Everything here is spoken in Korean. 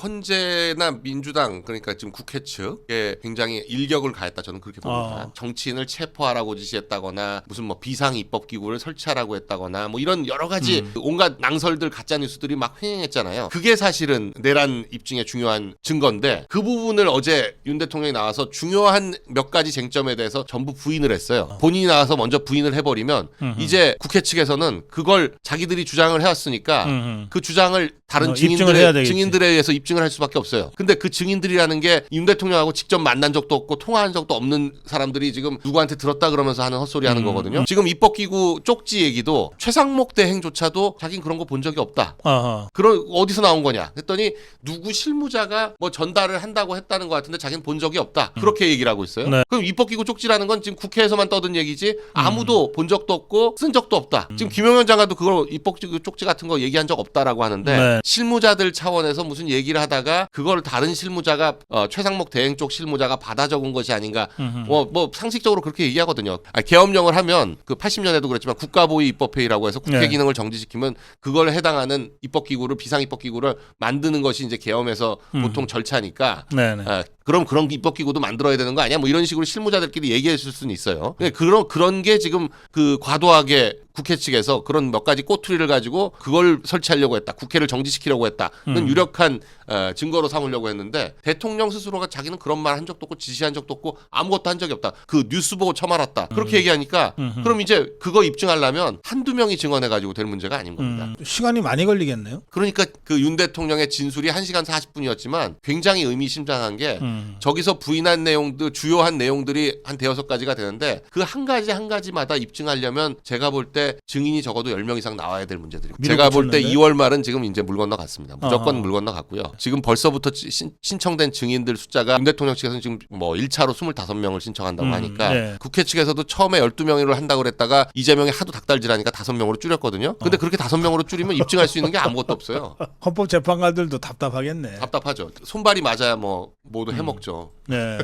헌재나 민주당 그러니까 지금 국회 측에 굉장히 일격을 가했다 저는 그렇게 봅니다. 정치인을 체포하라고 지시했다거나 무슨 뭐 비상 입법 기구를 설치하라고 했다거나 뭐 이런 여러 가지 온갖 낭설들 가짜 뉴스들이 막 횡행했잖아요. 그게 사실은 내란 입증의 중요한 증거인데 그 부분을 어제 윤 대통령이 나와서 중요한 몇 가지 쟁점에 대해서 전부 부인을 했어요. 본인이 나와서 먼저 부인을 해버리면 이제 국회 측에서는 그걸 자기들이 주장을 해왔으니까 그 주장을 다른 증인들에 의해서 입증을 할 수밖에 없어요. 근데 그 증인들이라는 게 윤 대통령하고 직접 만난 적도 없고 통화한 적도 없는 사람들이 지금 누구한테 들었다 그러면서 하는 헛소리 하는 거거든요. 지금 입법기구 쪽지 얘기도 최상목 대행조차도 자긴 그런 거 본 적이 없다. 그런 어디서 나온 거냐 했더니 누구 실무자가 뭐 전달을 한다고 했다는 것 같은데 자기는 본 적이 없다. 그렇게 얘기를 하고 있어요. 네. 그럼 입법기구 쪽지라는 건 지금 국회에서만 떠든 얘기지 아무도 본 적도 없고 쓴 적도 없다. 지금 김용현 장관도 그걸 입법기구 쪽지 같은 거 얘기한 적 없다라고 하는데 네. 실무자들 차원에서 무슨 얘기를 하다가 그걸 다른 실무자가 최상목 대행 쪽 실무자가 받아 적은 것이 아닌가 뭐 상식적으로 그렇게 얘기하거든요. 계엄령을 하면 그 80년에도 그랬지만 국가보위 입법회의라고 해서 국회 네. 기능을 정지시키면 그걸 해당하는 입법기구를 비상입법기구를 만드는 것이 이제 계엄에서 보통 절차니까 그럼 그런 입법기구도 만들어야 되는 거 아니야? 뭐 이런 식으로 실무자들끼리 얘기했을 수는 있어요. 그런 게 지금 그 과도하게 국회 측에서 그런 몇 가지 꼬투리를 가지고 그걸 설치하려고 했다. 국회를 정지시키려고 했다는 유력한 증거로 삼으려고 했는데 대통령 스스로가 자기는 그런 말 한 적도 없고 지시한 적도 없고 아무것도 한 적이 없다. 그 뉴스 보고 처음 알았다. 그렇게 얘기하니까 그럼 이제 그거 입증하려면 한두 명이 증언해가지고 될 문제가 아닌 겁니다. 시간이 많이 걸리겠네요. 그러니까 그 윤 대통령의 진술이 1시간 40분이었지만 굉장히 의미심장한 게 저기서 부인한 내용들 주요한 내용들이 한 대여섯 가지가 되는데 그 한 가지 한 가지마다 입증하려면 제가 볼 때 증인이 적어도 10명 이상 나와야 될 문제들이고 제가 볼 때 2월 말은 지금 이제 물 건너갔습니다. 무조건 물 건너갔고요. 지금 벌써부터 신청된 증인들 숫자가 윤 대통령 측에서는 지금 뭐 1차로 25명을 신청한다고 하니까 네. 국회 측에서도 처음에 12명으로 한다고 그랬다가 이재명이 하도 닥달질하니까 5명으로 줄였거든요. 근데 그렇게 5명으로 줄이면 입증할 수 있는 게 아무것도 없어요. 헌법재판관들도 답답하겠네. 답답하죠. 손발이 맞아야 뭐 모두 해먹죠. 네.